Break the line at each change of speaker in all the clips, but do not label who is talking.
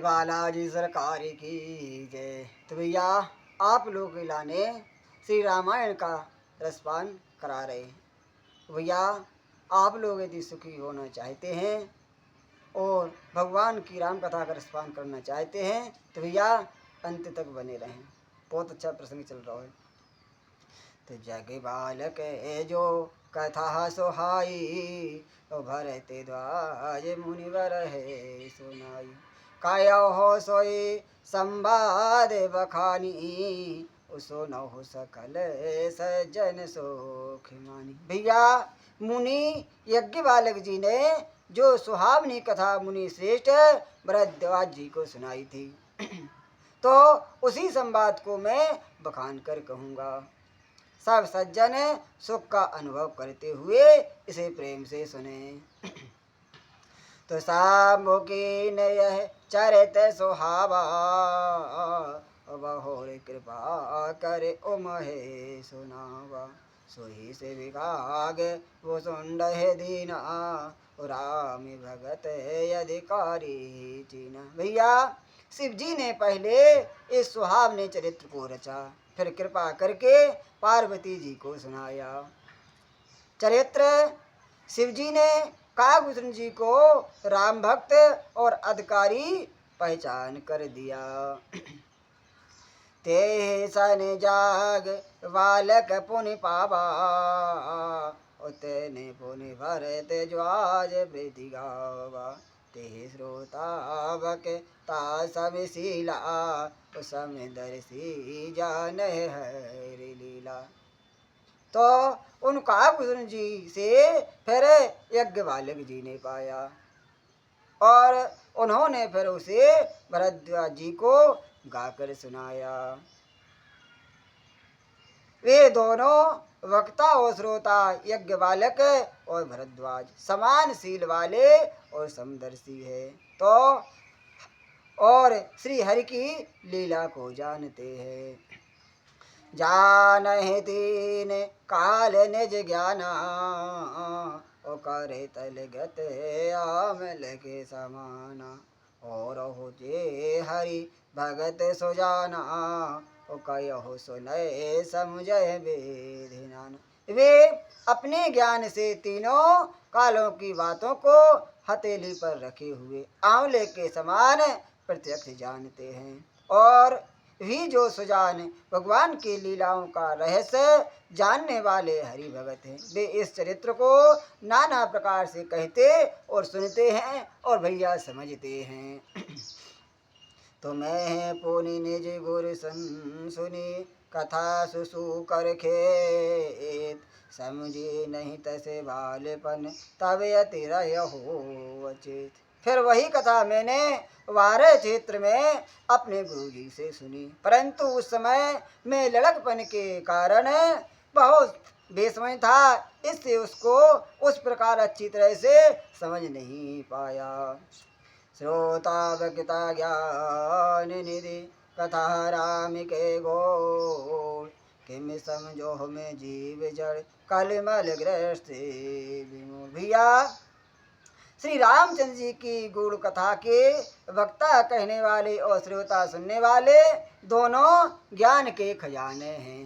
बालाजी सरकार की जय। तो भैया आप लोग लाने श्री रामायण का रसपान करा रहे हैं। भैया आप लोग यदि सुखी होना चाहते हैं और भगवान की राम कथा का रसपान करना चाहते हैं तो भैया अंत तक बने रहें। बहुत अच्छा प्रसंग चल रहा है। तो जग बालक है जो कथा सोहाई भरते द्वाज मुनिवर है सुनाई। काया हो सोई संवाद बखानी उसो न हो सकल सज्जन सोख मानी। भैया मुनि यज्ञ बालक जी ने जो सुहावनी कथा मुनि श्रेष्ठ भरद्वाज जी को सुनाई थी तो उसी संवाद को मैं बखान कर कहूँगा। सब सज्जन सुख का अनुभव करते हुए इसे प्रेम से सुने। तो सामुकी ने यह चरित सुहावा बहुर कृपा करे उमहे सुनावा। सोही से विभाग वो सुंड है दीना राम भगत अधिकारी चीना। भैया शिव जी ने पहले इस सुहावने चरित्र को रचा, फिर कृपा करके पार्वती जी को सुनाया। चरित्र शिव जी ने कागभूषण जी को राम भक्त और अधिकारी पहचान कर दिया। ते सन जाग बालक पुनि पावा उतने पुनि भरत ज्वाज वृद्धि गावा। ते श्रोतावक तासमिशीला समदर्शी जान हरि लीला। तो उन कागभूषण जी से फिर यज्ञ बालक जी ने पाया और उन्होंने फिर उसे भरद्वाज जी को गाकर सुनाया। वे दोनों वक्ता और श्रोता यज्ञ बालक और भरद्वाज समान शील वाले और समदर्शी है तो और श्री हरि की लीला को जानते हैं। जानहि दीन काल निज ज्ञाना ओ करे तलगत आमल के समाना। और हो जे हरि भगत सुजाना ओ कहो सुनय समझय विधिनान। वे अपने ज्ञान से तीनों कालों की बातों को हथेली पर रखे हुए आंवले के समान प्रत्यक्ष जानते हैं और भी जो सुजान भगवान की लीलाओं का रहस्य जानने वाले हरि भगत हैं। वे इस चरित्र को नाना प्रकार से कहते और सुनते हैं और भैया समझते हैं। तो मैं पुनि निज गुर सुनी कथा सुसु कर खेत समझे नहीं तसे बालपन तब अति रहो अचेत। फिर वही कथा मैंने वारे क्षेत्र में अपने गुरुजी से सुनी, परंतु उस समय मैं लड़कपन के कारण बहुत बेसमझ था, इससे उसको उस प्रकार अच्छी तरह से समझ नहीं पाया। श्रोता भक्ता ज्ञान निधि कथा राम के गोड़ किम समझो हमें जीव जड़ कलमल ग्रस्त विमूढ़। भैया श्री रामचंद्र जी की गूढ़ कथा के वक्ता कहने वाले और श्रोता सुनने वाले दोनों ज्ञान के खजाने हैं,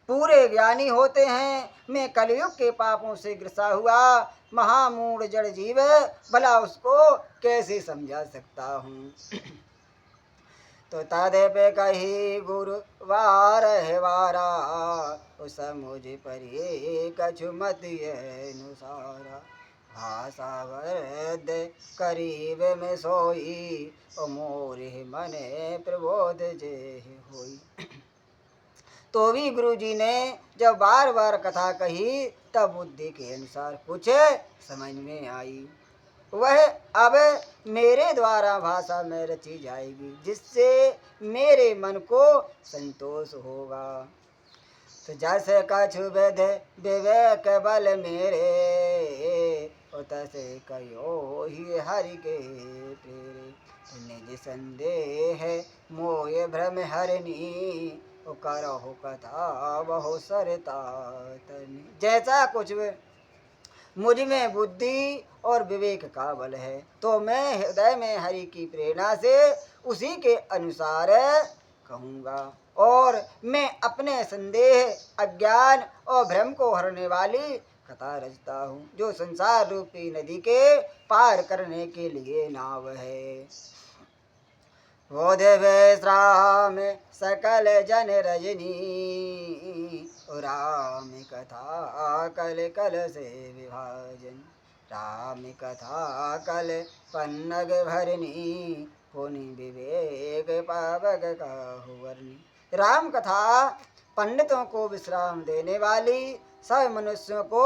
पूरे ज्ञानी होते हैं। मैं कलयुग के पापों से ग्रसा हुआ महामूढ़ जड़ जीव भला उसको कैसे समझा सकता हूँ। तो तदपे कही गुरु वार है वारा उस मुझे परिये कछु मत अनुसारा। भाषा वरद करीब में सोई ओ मोरे मने प्रबोध जे होई। तो भी गुरु जी ने जब बार बार कथा कही तब बुद्धि के अनुसार कुछ समझ में आई। वह अब मेरे द्वारा भाषा में रची जाएगी जिससे मेरे मन को संतोष होगा। तो जैसे कछु विध विवेक बल मेरे तसे कयो ही हरि के प्रेरे। निज संदेह मोय भ्रम हरनी करहु कथा बहु सरता तरनी। जैसा कुछ मुझ में बुद्धि और विवेक का बल है, तो मैं हृदय में हरि की प्रेरणा से उसी के अनुसार कहूँगा। और मैं अपने संदेह, अज्ञान और भ्रम को हरने वाली कथा रचता हूँ, जो संसार रूपी नदी के पार करने के लिए नाव है। वो विश्राम सकल जन रजनी, राम कथा कल कल से विभाजन। राम कथा कल पन्नग भरनी, पुनि विवेक पावक काहु वर्णी। राम कथा पंडितों को विश्राम देने वाली, सब मनुष्यों को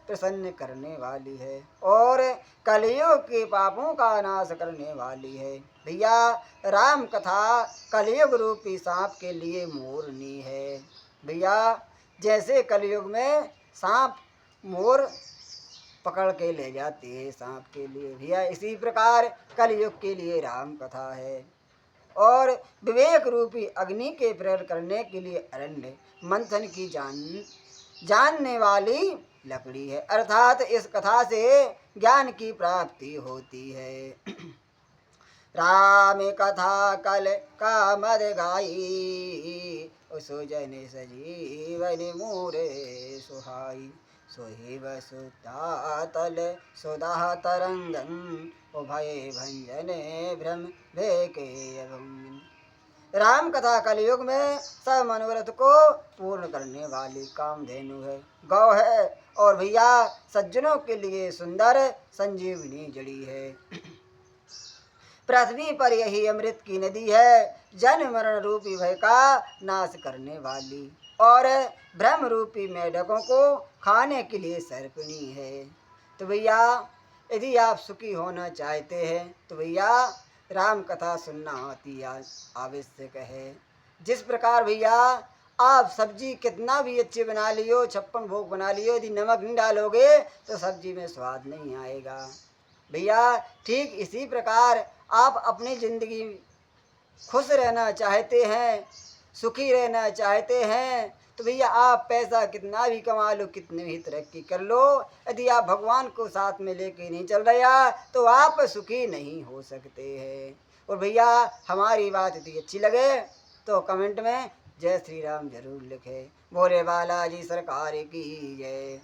प्रसन्न करने वाली है और कलियुग के पापों का नाश करने वाली है। भैया, राम कथा कलयुग रूपी सांप के लिए मोरनी है। भैया, जैसे कलयुग में सांप मोर पकड़ के ले जाती है सांप के लिए, भैया इसी प्रकार कलयुग के लिए राम कथा है। और विवेक रूपी अग्नि के प्रेरण करने के लिए अरण्य मंथन की जानने वाली लकड़ी है, अर्थात इस कथा से ज्ञान की प्राप्ति होती है। राम कथा कल का मद गाई, सुजन सजीवन मोरे सुहाई। सोहि वसुता तल सुधा तरंगन, उभय भंजन भ्रम भेके अभंगन। राम कथा कलयुग में सब मनोरथ को पूर्ण करने वाली कामधेनु है, गौ है और भैया सज्जनों के लिए सुंदर संजीवनी जड़ी है। पृथ्वी पर यही अमृत की नदी है, जन मरण रूपी भय का नाश करने वाली, और ब्रह्म रूपी मेढकों को खाने के लिए सर्पिणी है। तो भैया यदि आप सुखी होना चाहते हैं तो भैया राम कथा सुनना अति आवश्यक है। जिस प्रकार भैया आप सब्जी कितना भी अच्छी बना लियो, 56 भोग बना लियो, यदि नमक नहीं डालोगे तो सब्जी में स्वाद नहीं आएगा। भैया ठीक इसी प्रकार आप अपनी ज़िंदगी खुश रहना चाहते हैं, सुखी रहना चाहते हैं, तो भैया आप पैसा कितना भी कमा लो, कितनी भी तरक्की कर लो, यदि आप भगवान को साथ में लेके नहीं चल रहा तो आप सुखी नहीं हो सकते हैं। और भैया हमारी बात यदि अच्छी लगे तो कमेंट में जय श्री राम जरूर लिखें। भोले बालाजी सरकार की जय।